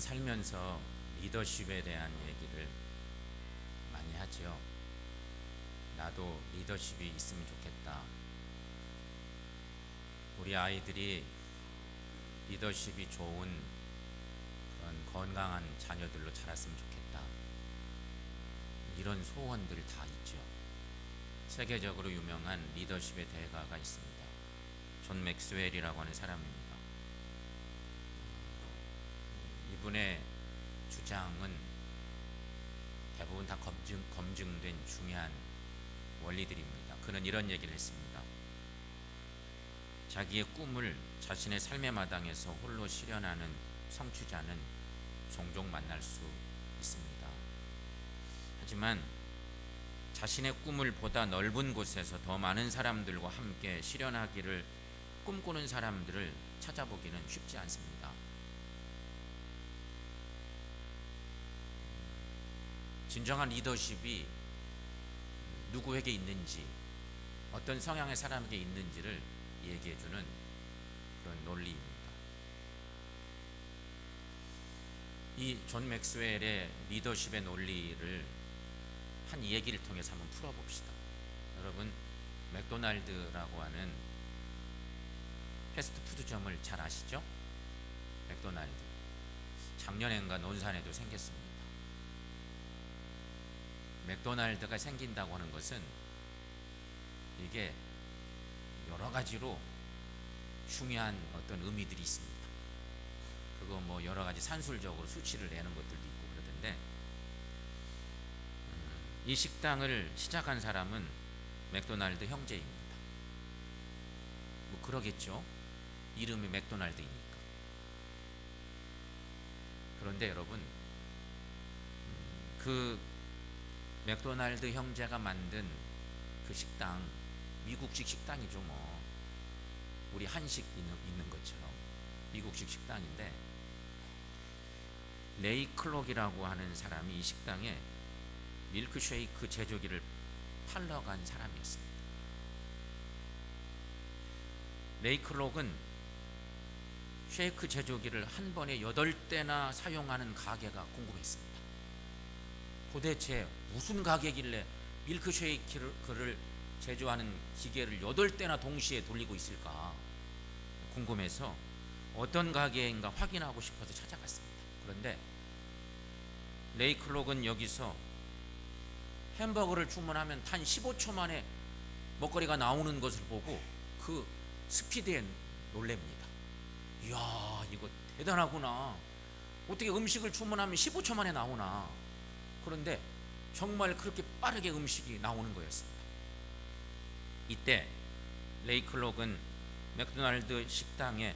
살면서 리더십에 대한 얘기를 많이 하지요. 나도 리더십이 있으면 좋겠다. 우리 아이들이 리더십이 좋은 그런 건강한 자녀들로 자랐으면 좋겠다. 이런 소원들 다 있죠. 세계적으로 유명한 리더십의 대가가 있습니다. 존 맥스웰이라고 하는 사람입니다. 이분의 주장은 대부분 다 검증된 중요한 원리들입니다. 그는 이런 얘기를 했습니다. 자기의 꿈을 자신의 삶의 마당에서 홀로 실현하는 성취자는 종종 만날 수 있습니다. 하지만 자신의 꿈을 보다 넓은 곳에서 더 많은 사람들과 함께 실현하기를 꿈꾸는 사람들을 찾아보기는 쉽지 않습니다. 진정한 리더십이 누구에게 있는지, 어떤 성향의 사람에게 있는지를 얘기해주는 그런 논리입니다. 이 존 맥스웰의 리더십의 논리를 한 얘기를 통해서 한번 풀어봅시다. 여러분, 맥도날드라고 하는 패스트푸드점을 잘 아시죠? 맥도날드. 작년엔가 논산에도 생겼습니다. 맥도날드가 생긴다고 하는 것은 이게 여러 가지로 중요한 어떤 의미들이 있습니다. 그거 뭐 여러 가지 산술적으로 수치를 내는 것들도 있고 그러던데, 이 식당을 시작한 사람은 맥도날드 형제입니다. 뭐 그러겠죠. 이름이 맥도날드이니까. 그런데 여러분, 그 맥도날드 형제가 만든 그 식당, 미국식 식당이죠. 뭐 우리 한식 있는 것처럼 미국식 식당인데, 레이 클록이라고 하는 사람이 이 식당에 밀크쉐이크 제조기를 팔러 간 사람이었습니다. 레이 클록은 쉐이크 제조기를 한 번에 8대나 사용하는 가게가 궁금했습니다. 도대체 무슨 가게길래 밀크쉐이크를 제조하는 기계를 8대나 동시에 돌리고 있을까 궁금해서 어떤 가게인가 확인하고 싶어서 찾아갔습니다. 그런데 레이 클록은 여기서 햄버거를 주문하면 단 15초 만에 먹거리가 나오는 것을 보고 그 스피드에 놀랍니다. 이야, 이거 대단하구나. 어떻게 음식을 주문하면 15초 만에 나오나. 그런데 정말 그렇게 빠르게 음식이 나오는 거였습니다. 이때 레이 클록은 맥도날드 식당의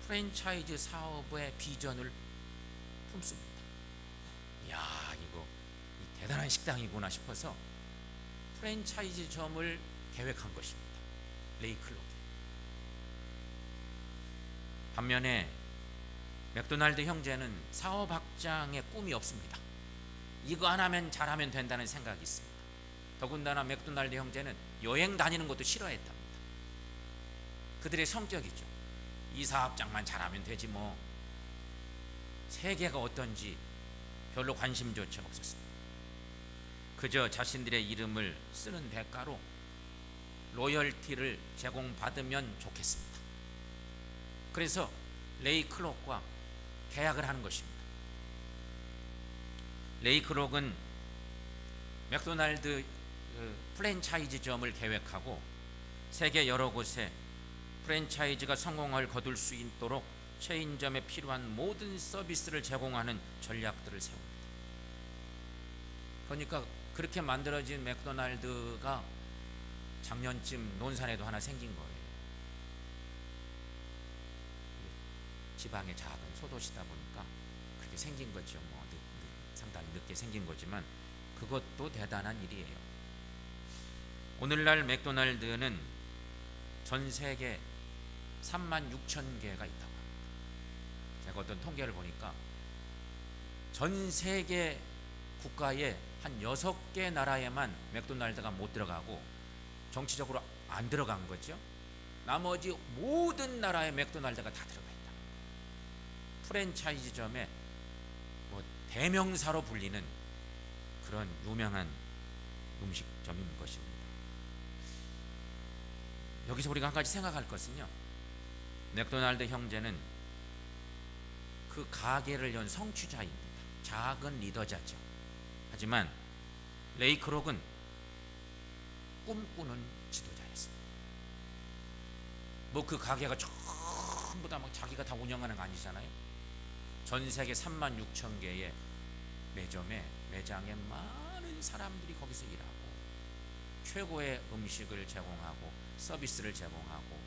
프랜차이즈 사업의 비전을 품습니다. 이야, 이거 대단한 식당이구나 싶어서 프랜차이즈점을 계획한 것입니다. 레이 클록이. 반면에 맥도날드 형제는 사업 확장의 꿈이 없습니다. 이거 안 하면 잘하면 된다는 생각이 있습니다. 더군다나 맥도날드 형제는 여행 다니는 것도 싫어했답니다. 그들의 성격이죠. 이 사업장만 잘하면 되지 뭐. 세계가 어떤지 별로 관심조차 없었습니다. 그저 자신들의 이름을 쓰는 대가로 로열티를 제공받으면 좋겠습니다. 그래서 레이 클록과 계약을 하는 것입니다. 레이 클록은 맥도날드 프랜차이즈점을 계획하고 세계 여러 곳에 프랜차이즈가 성공을 거둘 수 있도록 체인점에 필요한 모든 서비스를 제공하는 전략들을 세웁니다. 그러니까 그렇게 만들어진 맥도날드가 작년쯤 논산에도 하나 생긴 거예요. 지방의 작은 소도시다 보니까 그렇게 생긴 거죠. 뭐 상당히 늦게 생긴 거지만 그것도 대단한 일이에요. 오늘날 맥도날드는 전 세계 36,000개가 있다고 합니다. 제가 어떤 통계를 보니까 전 세계 국가에 한 6개 나라에만 맥도날드가 못 들어가고 정치적으로 안 들어간 거죠. 나머지 모든 나라에 맥도날드가 다 들어가 있다. 프랜차이즈점에 대명사로 불리는 그런 유명한 음식점인 것입니다. 여기서 우리가 한 가지 생각할 것은요, 맥도날드 형제는 그 가게를 연 성취자입니다. 작은 리더자죠. 하지만 레이 크록은 꿈꾸는 지도자였습니다. 뭐 그 가게가 전부 다 막 자기가 다 운영하는 거 아니잖아요. 전 세계 36,000개의 매장에 많은 사람들이 거기서 일하고 최고의 음식을 제공하고 서비스를 제공하고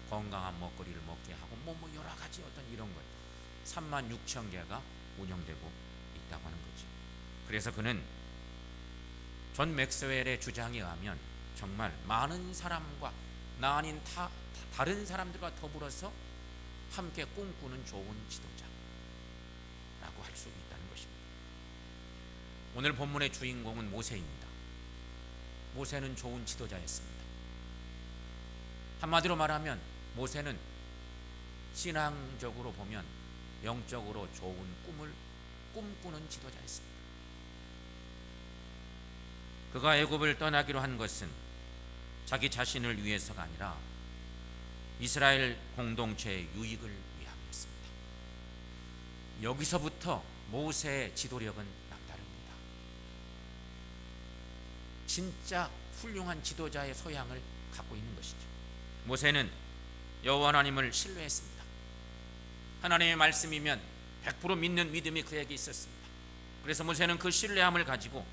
건강한 먹거리를 먹게 하고 뭐 여러 가지 어떤 이런 것 36,000개가 운영되고 있다고 하는 거죠. 그래서 그는 존 맥스웰의 주장에 의하면 정말 많은 사람과 나 아닌 다른 사람들과 더불어서 함께 꿈꾸는 좋은 지도자라고 할 수 있다는 것입니다. 오늘 본문의 주인공은 모세입니다. 모세는 좋은 지도자였습니다. 한마디로 말하면 모세는 신앙적으로 보면 영적으로 좋은 꿈을 꿈꾸는 지도자였습니다. 그가 애굽을 떠나기로 한 것은 자기 자신을 위해서가 아니라 이스라엘 공동체의 유익을 위함이었습니다. 여기서부터 모세의 지도력은 남다릅니다. 진짜 훌륭한 지도자의 소양을 갖고 있는 것이죠. 모세는 여호와 하나님을 신뢰했습니다. 하나님의 말씀이면 100% 믿는 믿음이 그에게 있었습니다. 그래서 모세는 그 신뢰함을 가지고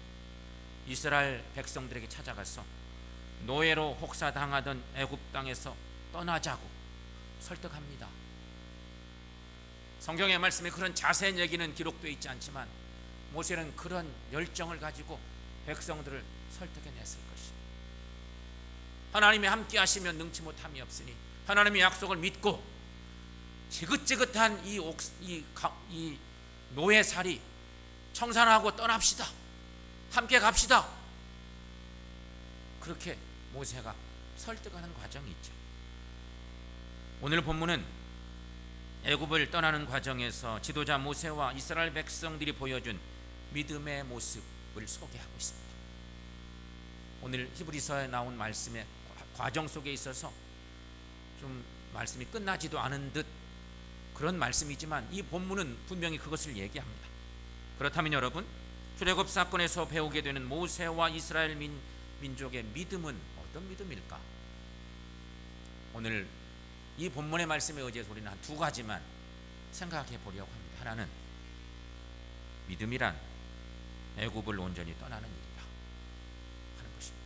이스라엘 백성들에게 찾아가서 노예로 혹사당하던 애굽 땅에서 떠나자고 설득합니다. 성경의 말씀에 그런 자세한 얘기는 기록되어 있지 않지만 모세는 그런 열정을 가지고 백성들을 설득해냈을 것입니다. 하나님이 함께 하시면 능치 못함이 없으니 하나님의 약속을 믿고 지긋지긋한 이 노예살이 청산하고 떠납시다. 함께 갑시다. 그렇게 모세가 설득하는 과정이 있죠. 오늘 본문은 애굽을 떠나는 과정에서 지도자 모세와 이스라엘 백성들이 보여준 믿음의 모습을 소개하고 있습니다. 오늘 히브리서에 나온 말씀의 과정 속에 있어서 좀 말씀이 끝나지도 않은 듯 그런 말씀이지만 이 본문은 분명히 그것을 얘기합니다. 그렇다면 여러분, 출애굽 사건에서 배우게 되는 모세와 이스라엘 민족의 믿음은 어떤 믿음일까? 오늘 이 본문의 말씀에 의지해서 우리는 한 두 가지만 생각해 보려고 합니다. 하나는 믿음이란 애굽을 온전히 떠나는 일이다 하는 것입니다.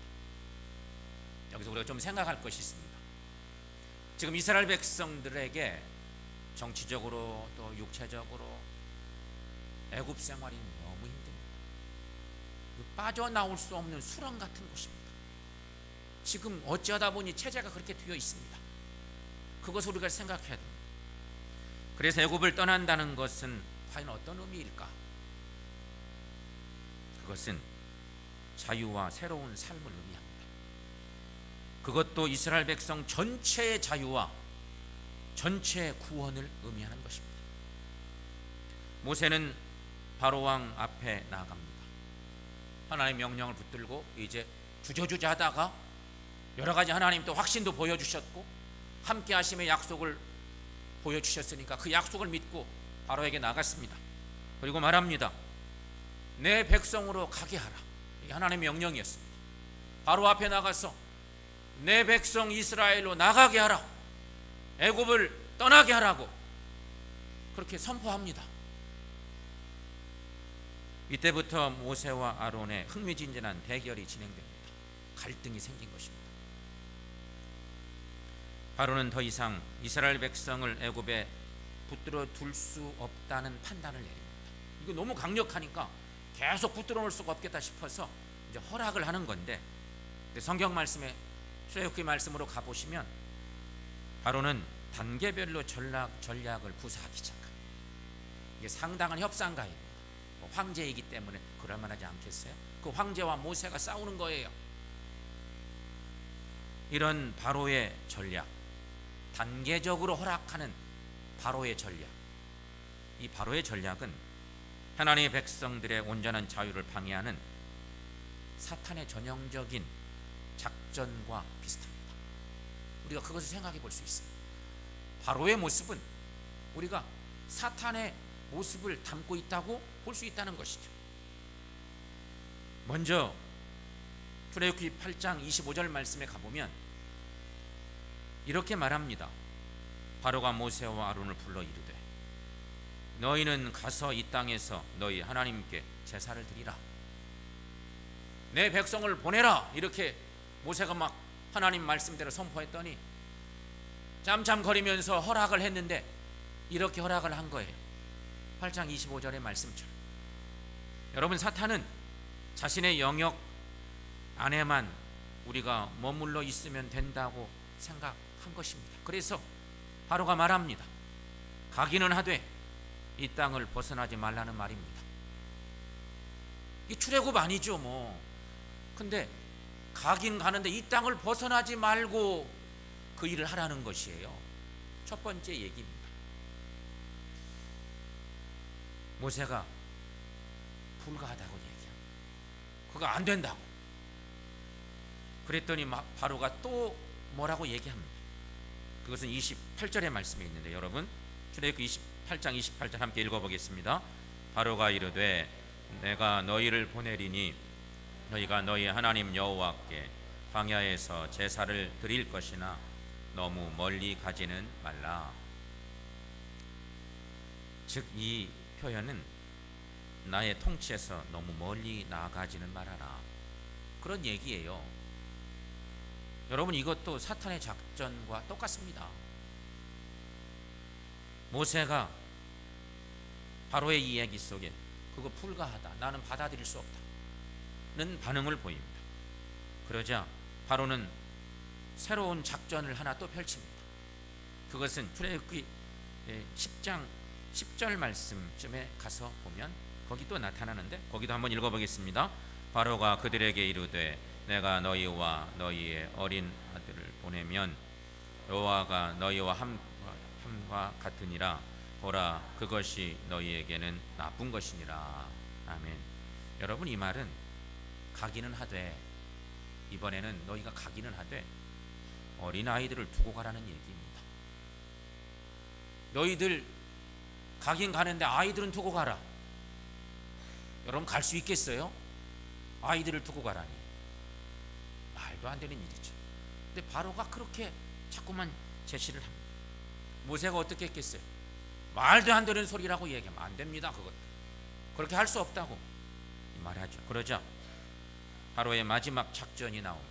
여기서 우리가 좀 생각할 것이 있습니다. 지금 이스라엘 백성들에게 정치적으로 또 육체적으로 애굽 생활이 너무 힘듭니다. 빠져나올 수 없는 수렁 같은 곳입니다. 지금 어찌하다 보니 체제가 그렇게 되어 있습니다. 그것을 우리가 생각해야 됩니다. 그래서 애굽을 떠난다는 것은 과연 어떤 의미일까? 그것은 자유와 새로운 삶을 의미합니다. 그것도 이스라엘 백성 전체의 자유와 전체의 구원을 의미하는 것입니다. 모세는 바로왕 앞에 나아갑니다. 하나님의 명령을 붙들고 이제 주저주저 하다가 여러 가지 하나님 또 확신도 보여주셨고 함께 하심의 약속을 보여주셨으니까 그 약속을 믿고 바로에게 나갔습니다. 그리고 말합니다. 내 백성으로 가게 하라. 이게 하나님의 명령이었습니다. 바로 앞에 나가서 내 백성 이스라엘로 나가게 하라. 애굽을 떠나게 하라고 그렇게 선포합니다. 이때부터 모세와 아론의 흥미진진한 대결이 진행됩니다. 갈등이 생긴 것입니다. 바로는 더 이상 이스라엘 백성을 애굽에 붙들어 둘 수 없다는 판단을 내립니다. 이거 너무 강력하니까 계속 붙들어 놓을 수가 없겠다 싶어서 이제 허락을 하는 건데, 성경 말씀에 출애굽기 말씀으로 가보시면 바로는 단계별로 전략을 구사하기 시작합니다. 이게 상당한 협상가입니다. 황제이기 때문에 그럴 만하지 않겠어요? 그 황제와 모세가 싸우는 거예요. 이런 바로의 전략, 단계적으로 허락하는 바로의 전략, 이 바로의 전략은 하나님의 백성들의 온전한 자유를 방해하는 사탄의 전형적인 작전과 비슷합니다. 우리가 그것을 생각해 볼 수 있습니다. 바로의 모습은 우리가 사탄의 모습을 담고 있다고 볼 수 있다는 것이죠. 먼저 출애굽기 8장 25절 말씀에 가보면 이렇게 말합니다. 바로가 모세와 아론을 불러 이르되 너희는 가서 이 땅에서 너희 하나님께 제사를 드리라. 내 백성을 보내라. 이렇게 모세가 막 하나님 말씀대로 선포했더니 짬짬거리면서 허락을 했는데 이렇게 허락을 한 거예요. 8장 25절의 말씀처럼. 여러분, 사탄은 자신의 영역 안에만 우리가 머물러 있으면 된다고 생각한 것입니다. 그래서 바로가 말합니다. 가기는 하되 이 땅을 벗어나지 말라는 말입니다. 이 출애굽 아니죠 뭐. 근데 가긴 가는데 이 땅을 벗어나지 말고 그 일을 하라는 것이에요. 첫 번째 얘기입니다. 모세가 불가하다고 얘기합니다. 그거 안 된다고. 그랬더니 바로가 또 뭐라고 얘기합니다. 그것은 28절의 말씀에 있는데 여러분 출애굽기 28장 28절 함께 읽어보겠습니다. 바로가 이르되 내가 너희를 보내리니 너희가 너희 하나님 여호와께 광야에서 제사를 드릴 것이나 너무 멀리 가지는 말라. 즉 이 표현은 나의 통치에서 너무 멀리 나아가지는 말아라, 그런 얘기예요. 여러분, 이것도 사탄의 작전과 똑같습니다. 모세가 바로의 이야기 속에 그거 불가하다, 나는 받아들일 수 없다는 반응을 보입니다. 그러자 바로는 새로운 작전을 하나 또 펼칩니다. 그것은 출애굽기 10장 10절 말씀쯤에 가서 보면 거기 또 나타나는데 거기도 한번 읽어보겠습니다. 바로가 그들에게 이르되 내가 너희와 너희의 어린 아들을 보내면 여호와가 너희와 함과 같으니라. 보라, 그것이 너희에게는 나쁜 것이니라. 아멘. 여러분, 이 말은 가기는 하되, 이번에는 너희가 가기는 하되 어린 아이들을 두고 가라는 얘기입니다. 너희들 가긴 가는데 아이들은 두고 가라. 여러분, 갈 수 있겠어요? 아이들을 두고 가라니 말도 안 되는 일이죠. 근데 바로가 그렇게 자꾸만 제시를 합니다. 모세가 어떻게 했겠어요? 말도 안 되는 소리라고 얘기하면 안 됩니다. 그것 그렇게 할 수 없다고 말하죠. 그러자 바로의 마지막 작전이 나옵니다.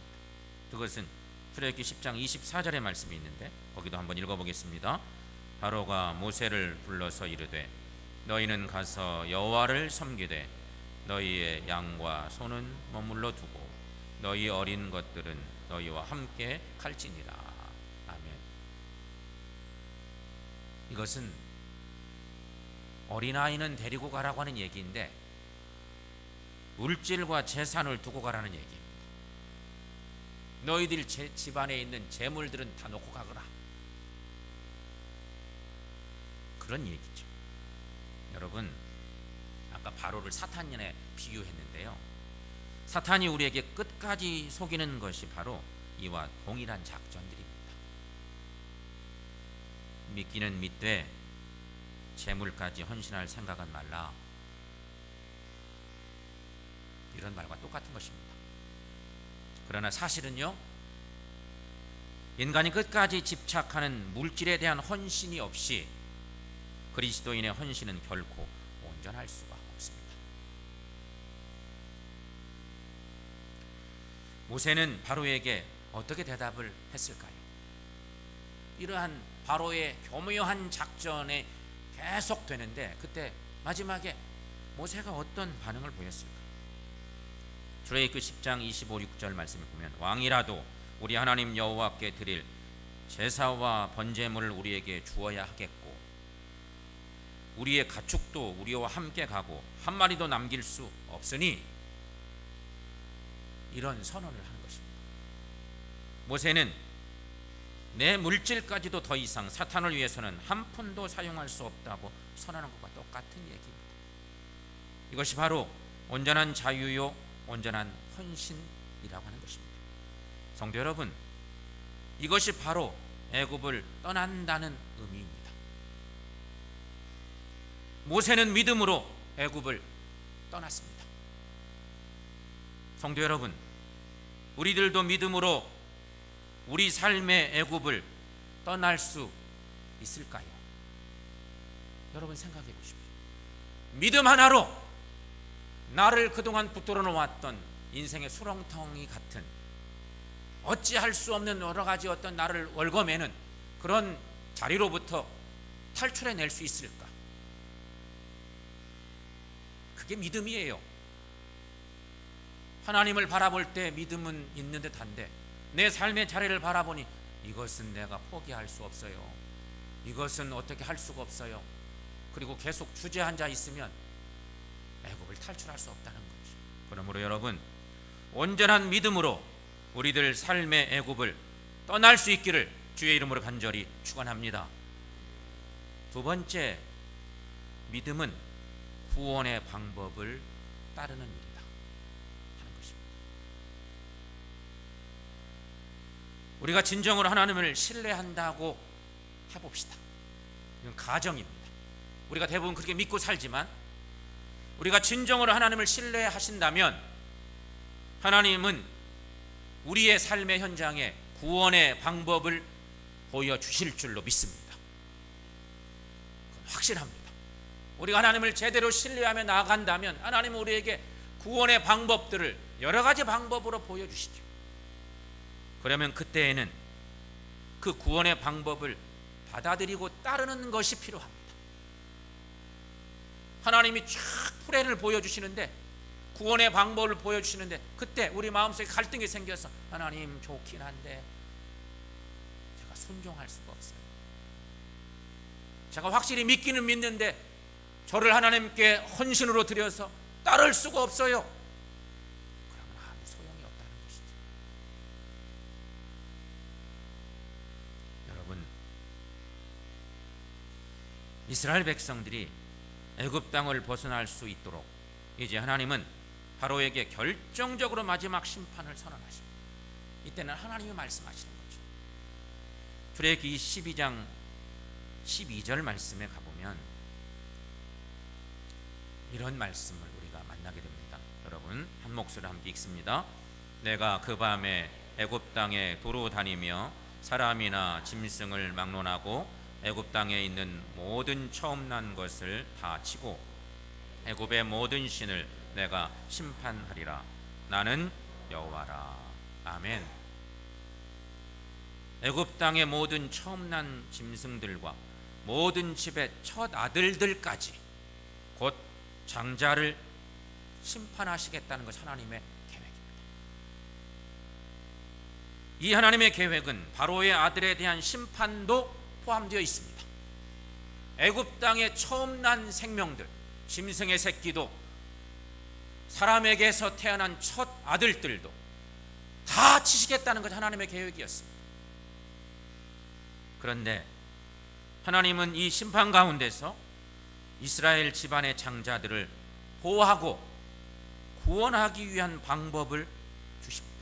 그것은 출애굽기 10장 24절의 말씀이 있는데 거기도 한번 읽어보겠습니다. 바로가 모세를 불러서 이르되 너희는 가서 여호와를 섬기되 너희의 양과 소는 머물러 두고 너희 어린 것들은 너희와 함께 갈지니라. 아멘. 이것은 어린아이는 데리고 가라고 하는 얘기인데 물질과 재산을 두고 가라는 얘기입니다. 너희들 집안에 있는 재물들은 다 놓고 가거라, 그런 얘기죠. 여러분, 아까 바로를 사탄에 비유했는데요, 사탄이 우리에게 끝까지 속이는 것이 바로 이와 동일한 작전들입니다. 믿기는 믿되 재물까지 헌신할 생각은 말라, 이런 말과 똑같은 것입니다. 그러나 사실은요, 인간이 끝까지 집착하는 물질에 대한 헌신이 없이 그리스도인의 헌신은 결코 온전할 수가 없습니다. 모세는 바로에게 어떻게 대답을 했을까요? 이러한 바로의 교묘한 작전에 계속 되는데 그때 마지막에 모세가 어떤 반응을 보였을까요? 출애굽기 10장 25, 6절 말씀을 보면 왕이라도 우리 하나님 여호와께 드릴 제사와 번제물을 우리에게 주어야 하겠고 우리의 가축도 우리와 함께 가고 한 마리도 남길 수 없으니, 이런 선언을 하는 것입니다. 모세는 내 물질까지도 더 이상 사탄을 위해서는 한 푼도 사용할 수 없다고 선언한 것과 똑같은 얘기입니다. 이것이 바로 온전한 자유요 온전한 헌신이라고 하는 것입니다. 성도 여러분, 이것이 바로 애굽을 떠난다는 의미입니다. 모세는 믿음으로 애굽을 떠났습니다. 성도 여러분, 우리들도 믿음으로 우리 삶의 애굽을 떠날 수 있을까요? 여러분 생각해 보십시오. 믿음 하나로 나를 그동안 붙들어 놓았던 인생의 수렁텅이 같은 어찌할 수 없는 여러 가지 어떤 나를 월거매는 그런 자리로부터 탈출해낼 수 있을까? 그게 믿음이에요. 하나님을 바라볼 때 믿음은 있는 듯한데 내 삶의 자리를 바라보니 이것은 내가 포기할 수 없어요. 이것은 어떻게 할 수가 없어요. 그리고 계속 주저앉아 있으면 애굽을 탈출할 수 없다는 거죠. 그러므로 여러분, 온전한 믿음으로 우리들 삶의 애굽을 떠날 수 있기를 주의 이름으로 간절히 축원합니다. 두 번째, 믿음은 구원의 방법을 따르는 일이다 하는 것입니다. 우리가 진정으로 하나님을 신뢰한다고 해봅시다. 이건 가정입니다. 우리가 대부분 그렇게 믿고 살지만 우리가 진정으로 하나님을 신뢰하신다면 하나님은 우리의 삶의 현장에 구원의 방법을 보여주실 줄로 믿습니다. 확실합니다. 우리가 하나님을 제대로 신뢰하며 나아간다면 하나님은 우리에게 구원의 방법들을 여러 가지 방법으로 보여주시죠. 그러면 그때에는 그 구원의 방법을 받아들이고 따르는 것이 필요합니다. 하나님이 쫙 프레를 보여주시는데 구원의 방법을 보여주시는데 그때 우리 마음속에 갈등이 생겨서 하나님 좋긴 한데 제가 순종할 수가 없어요. 제가 확실히 믿기는 믿는데 저를 하나님께 헌신으로 드려서 따를 수가 없어요. 그러면 아무 소용이 없다는 것이죠. 여러분, 이스라엘 백성들이 애굽 땅을 벗어날 수 있도록 이제 하나님은 바로에게 결정적으로 마지막 심판을 선언하십니다. 이때는 하나님이 말씀하시는 거죠. 출애굽기 12장 12절 말씀에 가보면 이런 말씀을 우리가 만나게 됩니다. 여러분 한 목소리로 함께 읽습니다. 내가 그 밤에 애굽 땅에 도로 다니며 사람이나 짐승을 막론하고 애굽 땅에 있는 모든 처음 난 것을 다 치고 애굽의 모든 신을 내가 심판하리라. 나는 여호와라. 아멘. 애굽 땅의 모든 처음 난 짐승들과 모든 집의 첫 아들들까지 곧 장자를 심판하시겠다는 것이 하나님의 계획입니다. 이 하나님의 계획은 바로의 아들에 대한 심판도 포함되어 있습니다. 애굽 땅에 처음 난 생명들, 짐승의 새끼도 사람에게서 태어난 첫 아들들도 다 치시겠다는 것이 하나님의 계획이었습니다. 그런데 하나님은 이 심판 가운데서 이스라엘 집안의 장자들을 보호하고 구원하기 위한 방법을 주십니다.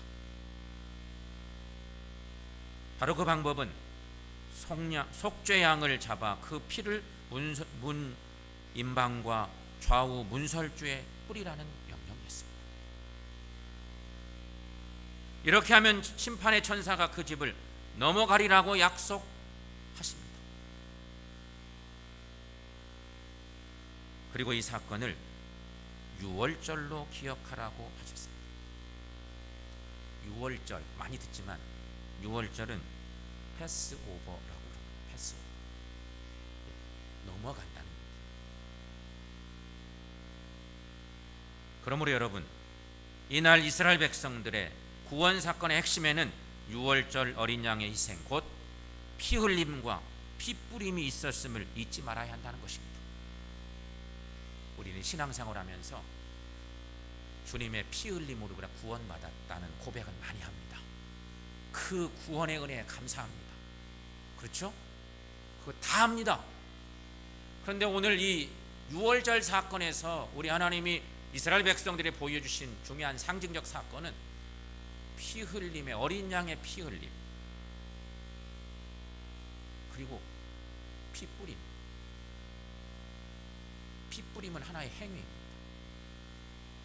바로 그 방법은 속죄양을 잡아 그 피를 문 임방과 좌우 문설주에 뿌리라는 명령이었습니다. 이렇게 하면 심판의 천사가 그 집을 넘어가리라고 약속하십니다. 그리고 이 사건을 유월절로 기억하라고 하셨습니다. 유월절 많이 듣지만 유월절은 패스오버라고 합니다. 패스오버, 넘어간다는 겁니다. 그러므로 여러분, 이날 이스라엘 백성들의 구원 사건의 핵심에는 유월절 어린 양의 희생, 곧 피 흘림과 피 뿌림이 있었음을 잊지 말아야 한다는 것입니다. 우리는 신앙생활하면서 주님의 피 흘림으로 구원받았다는 고백은 많이 합니다. 그 구원의 은혜에 감사합니다. 그렇죠? 그거 다 합니다. 그런데 오늘 이 유월절 사건에서 우리 하나님이 이스라엘 백성들이 보여주신 중요한 상징적 사건은 피 흘림의, 어린 양의 피 흘림, 그리고 피 뿌림. 피 뿌림은 하나의 행위입니다.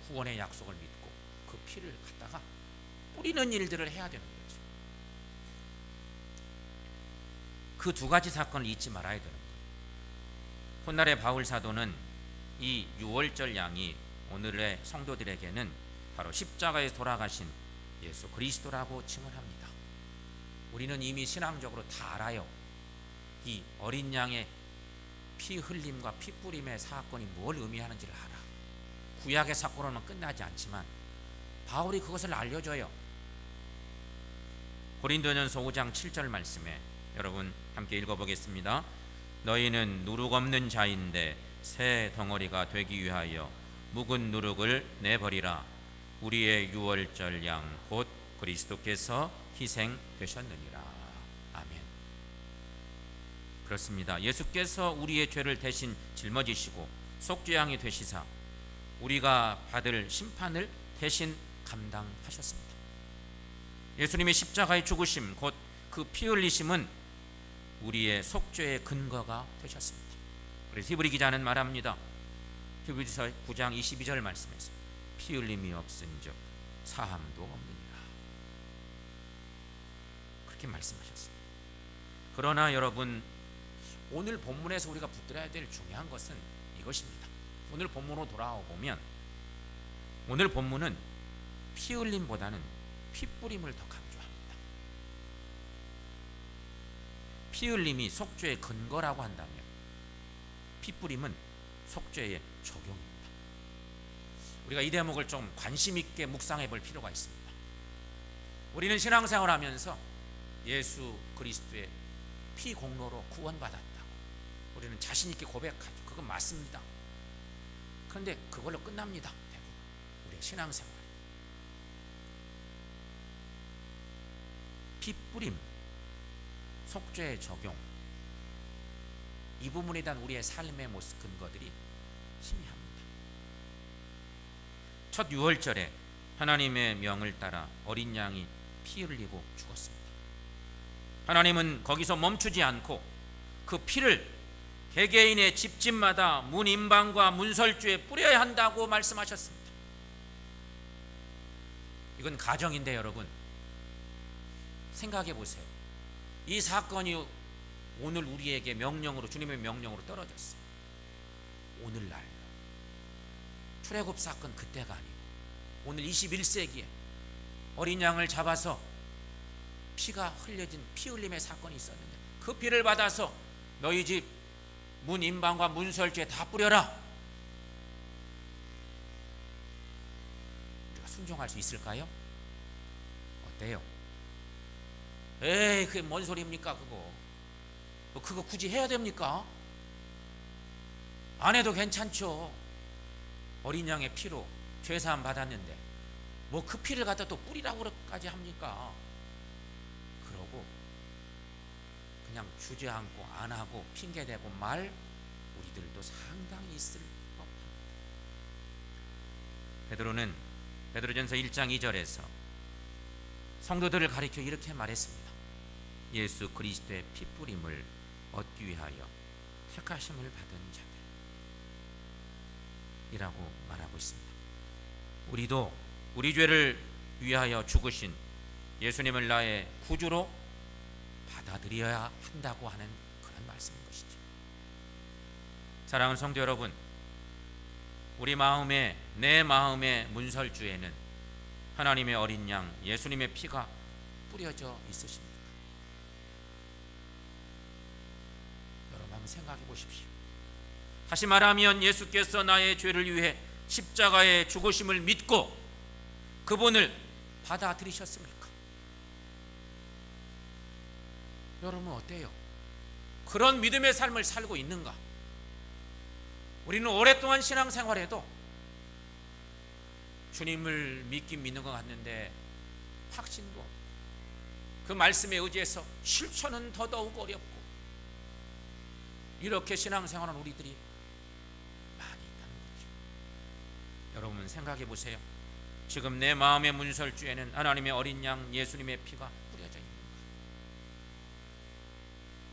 구원의 약속을 믿고 그 피를 갖다가 뿌리는 일들을 해야 되는 거죠. 그 두 가지 사건을 잊지 말아야 되는 거예요. 훗날의 바울 사도는 이 유월절 양이 오늘의 성도들에게는 바로 십자가에 돌아가신 예수 그리스도라고 칭언합니다. 우리는 이미 신앙적으로 다 알아요. 이 어린 양의 피 흘림과 피 뿌림의 사건이 뭘 의미하는지를 알아. 구약의 사건으로는 끝나지 않지만 바울이 그것을 알려줘요. 고린도전서 5장 7절 말씀에 여러분 함께 읽어보겠습니다. 너희는 누룩 없는 자인데 새 덩어리가 되기 위하여 묵은 누룩을 내버리라. 우리의 유월절 양 곧 그리스도께서 희생되셨느니라. 아멘. 그렇습니다. 예수께서 우리의 죄를 대신 짊어지시고 속죄양이 되시사 우리가 받을 심판을 대신 감당하셨습니다. 예수님의 십자가의 죽으심, 곧 그 피 흘리심은 우리의 속죄의 근거가 되셨습니다. 그래서 히브리 기자는 말합니다. 히브리서 9장 22절 말씀에서 피 흘림이 없은즉 사함도 없느니라. 그렇게 말씀하셨습니다. 그러나 여러분, 오늘 본문에서 우리가 붙들어야 될 중요한 것은 이것입니다. 오늘 본문으로 돌아와 보면 오늘 본문은 피 흘림보다는 피 뿌림을 더 강조합니다. 피 흘림이 속죄의 근거라고 한다면 피 뿌림은 속죄의 적용입니다. 우리가 이 대목을 좀 관심 있게 묵상해 볼 필요가 있습니다. 우리는 신앙생활 하면서 예수 그리스도의 피 공로로 구원받았다고 우리는 자신 있게 고백하죠. 그건 맞습니다. 그런데 그걸로 끝납니다. 대부분 우리의 신앙생활. 피 뿌림, 속죄의 적용, 이 부분에 대한 우리의 삶의 모습 근거들이 희미합니다. 첫 유월절에 하나님의 명을 따라 어린 양이 피 흘리고 죽었습니다. 하나님은 거기서 멈추지 않고 그 피를 개개인의 집집마다 문 임방과 문설주에 뿌려야 한다고 말씀하셨습니다. 이건 가정인데 여러분, 생각해 보세요. 이 사건이 오늘 우리에게 명령으로, 주님의 명령으로 떨어졌어요. 오늘날 출애굽 사건 그때가 아니고 오늘 21세기에 어린 양을 잡아서 피가 흘려진 피 흘림의 사건이 있었는데 그 피를 받아서 너희 집 문 임방과 문설주에 다 뿌려라. 우리가 순종할 수 있을까요? 어때요? 에이, 그게 뭔 소리입니까? 그거 굳이 해야 됩니까? 안 해도 괜찮죠. 어린 양의 피로 죄사함 받았는데 뭐 그 피를 갖다 또 뿌리라고까지 합니까? 그러고 그냥 주저앉고 안 하고 핑계대고 말 우리들도 상당히 있을 법합니다. 베드로는 베드로전서 1장 2절에서 성도들을 가리켜 이렇게 말했습니다. 예수 그리스도의 피 뿌림을 얻기 위하여 택하심을 받은 자들이라고 말하고 있습니다. 우리도 우리 죄를 위하여 죽으신 예수님을 나의 구주로 받아들여야 한다고 하는 그런 말씀인 것이죠. 사랑하는 성도 여러분, 우리 마음에, 내 마음의 문설주에는 하나님의 어린 양 예수님의 피가 뿌려져 있으십니까? 여러분 한번 생각해 보십시오. 다시 말하면 예수께서 나의 죄를 위해 십자가의 죽으심을 믿고 그분을 받아들이셨습니까? 여러분 어때요? 그런 믿음의 삶을 살고 있는가? 우리는 오랫동안 신앙생활에도 주님을 믿긴 믿는 것 같는데 확신도 없고 그 말씀에 의지해서 실천은 더더욱 어렵고 이렇게 신앙생활은 우리들이 여러분 생각해 보세요. 지금 내 마음의 문설주에는 하나님의 어린 양 예수님의 피가 뿌려져 있는가?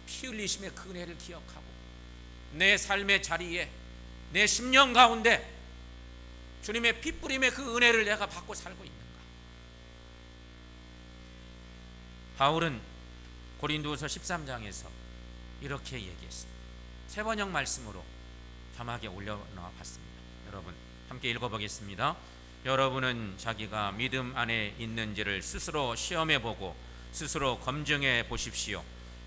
피 흘리심의 그 은혜를 기억하고 내 삶의 자리에 내 심령 가운데 주님의 피 뿌림의 그 은혜를 내가 받고 살고 있는가? 바울은 고린도후서 13장에서 이렇게 얘기했습니다. 세 번역 말씀으로 자막에 올려놓아 봤습니다. 여러분 함께 읽어보겠습니다. 여러분은 자기가 믿음 안에 있는지를 스스로 시험해보고 스스로 검증해 보십시오.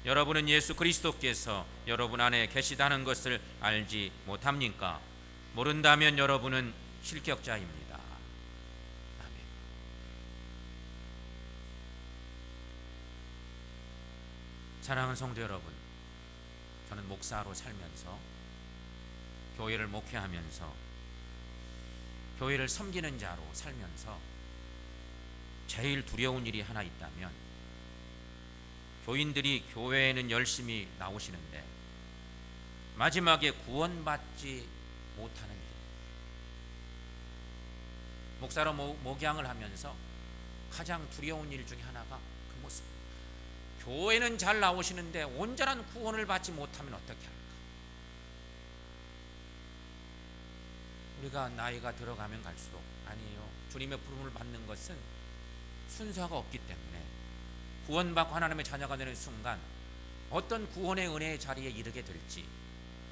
여러분은 예수 그리스도께서 여러분 안에 계시다는 것을 알지 못합니까? 모른다면 여러분은 실격자입니다. 아멘. 사랑하는 성도 여러분, 저는 목사로 살면서 교회를 목회하면서 교회를 섬기는 자로 살면서 제일 두려운 일이 하나 있다면 교인들이 교회에는 열심히 나오시는데 마지막에 구원받지 못하는 일입니다. 목사로 목양을 하면서 가장 두려운 일 중에 하나가 그 모습입니다. 교회는 잘 나오시는데 온전한 구원을 받지 못하면 어떻게 할까? 우리가 나이가 들어가면 갈수록 아니에요. 주님의 부름을 받는 것은 순서가 없기 때문에 구원받고 하나님의 자녀가 되는 순간 어떤 구원의 은혜의 자리에 이르게 될지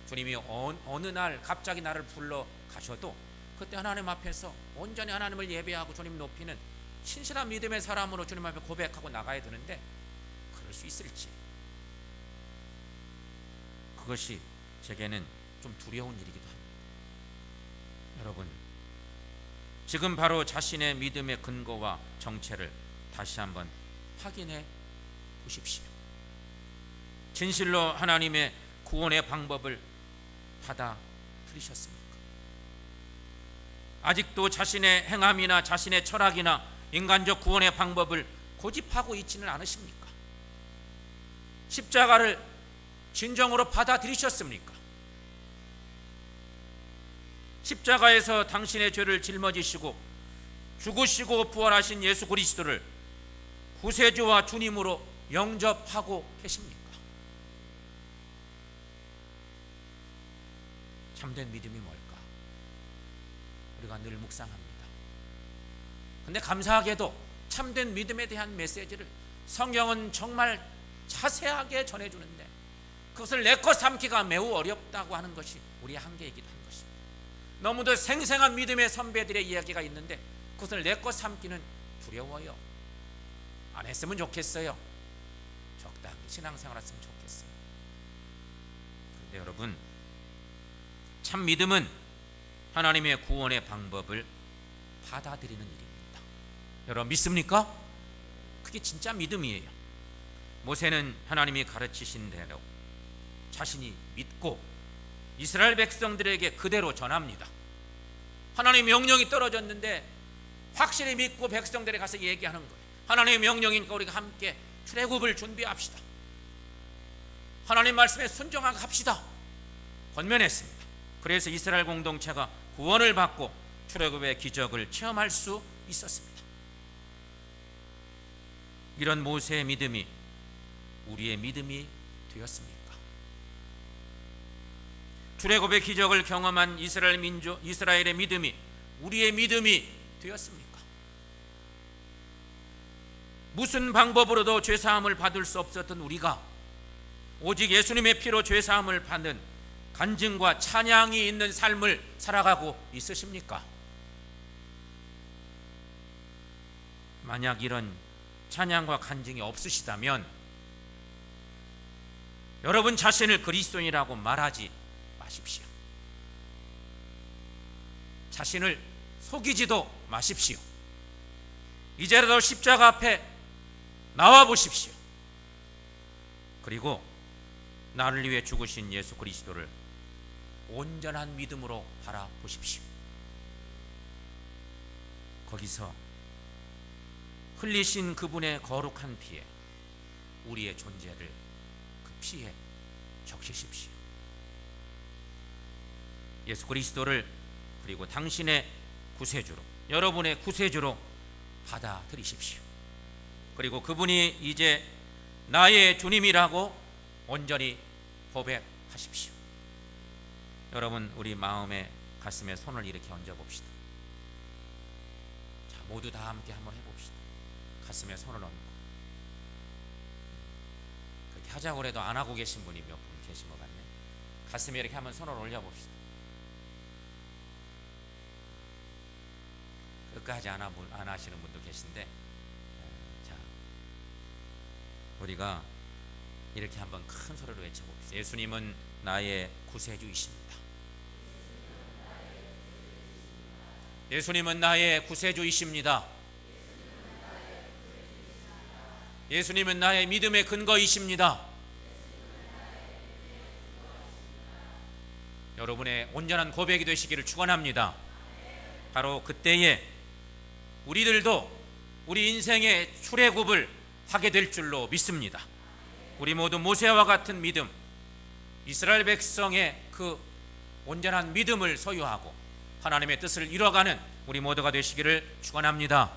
주님이 어느 날 갑자기 나를 불러 가셔도 그때 하나님 앞에서 온전히 하나님을 예배하고 주님 높이는 신실한 믿음의 사람으로 주님 앞에 고백하고 나가야 되는데 그럴 수 있을지, 그것이 제게는 좀 두려운 일이기도 합니다. 여러분, 지금 바로 자신의 믿음의 근거와 정체를 다시 한번 확인해 보십시오. 진실로 하나님의 구원의 방법을 받아들이셨습니까? 아직도 자신의 행함이나 자신의 철학이나 인간적 구원의 방법을 고집하고 있지는 않으십니까? 십자가를 진정으로 받아들이셨습니까? 십자가에서 당신의 죄를 짊어지시고 죽으시고 부활하신 예수 그리스도를 구세주와 주님으로 영접하고 계십니까? 참된 믿음이 뭘까? 우리가 늘 묵상합니다. 근데 감사하게도 참된 믿음에 대한 메시지를 성경은 정말 자세하게 전해주는데 그것을 내 것 삼기가 매우 어렵다고 하는 것이 우리의 한계이기도 한 것입니다. 너무도 생생한 믿음의 선배들의 이야기가 있는데 그것을 내 것 삼기는 두려워요. 안 했으면 좋겠어요. 적당히 신앙생활 했으면 좋겠어요. 그런데 여러분, 참 믿음은 하나님의 구원의 방법을 받아들이는 일입니다. 여러분 믿습니까? 그게 진짜 믿음이에요. 모세는 하나님이 가르치신 대로 자신이 믿고 이스라엘 백성들에게 그대로 전합니다. 하나님의 명령이 떨어졌는데 확실히 믿고 백성들에 가서 얘기하는 거예요. 하나님의 명령이니까 우리가 함께 출애굽을 준비합시다. 하나님 말씀에 순종하고 합시다. 권면했습니다. 그래서 이스라엘 공동체가 구원을 받고 출애굽의 기적을 체험할 수 있었습니다. 이런 모세의 믿음이 우리의 믿음이 되었습니까? 출애굽의 기적을 경험한 이스라엘의 믿음이 우리의 믿음이 되었습니까? 무슨 방법으로도 죄사함을 받을 수 없었던 우리가 오직 예수님의 피로 죄사함을 받는 간증과 찬양이 있는 삶을 살아가고 있으십니까? 만약 이런 찬양과 간증이 없으시다면 여러분 자신을 그리스도인이라고 말하지 마십시오. 자신을 속이지도 마십시오. 이제라도 십자가 앞에 나와 보십시오. 그리고 나를 위해 죽으신 예수 그리스도를 온전한 믿음으로 바라보십시오. 거기서 흘리신 그분의 거룩한 피에 우리의 존재를 그 피에 적시십시오. 예수 그리스도를 그리고 당신의 구세주로, 여러분의 구세주로 받아들이십시오. 그리고 그분이 이제 나의 주님이라고 온전히 고백하십시오. 여러분, 우리 마음에 가슴에 손을 이렇게 얹어 봅시다. 자, 모두 다 함께 한번 해봅시다. 가슴에 손을 얹고. 그렇게 하자고 해도 안 하고 계신 분이 몇 분 계신 것 같네. 가슴에 이렇게 한번 손을 올려봅시다. 끝까지 안 하시는 분도 계신데, 자, 우리가 이렇게 한번 큰 소리로 외쳐봅시다. 예수님은 나의 구세주이십니다. 예수님은 나의 구세주이십니다. 예수님은 나의 믿음의 근거이십니다. 여러분의 온전한 고백이 되시기를 축원합니다. 바로 그때에 우리들도 우리 인생의 출애굽을 하게 될 줄로 믿습니다. 우리 모두 모세와 같은 믿음, 이스라엘 백성의 그 온전한 믿음을 소유하고 하나님의 뜻을 이뤄가는 우리 모두가 되시기를 축원합니다.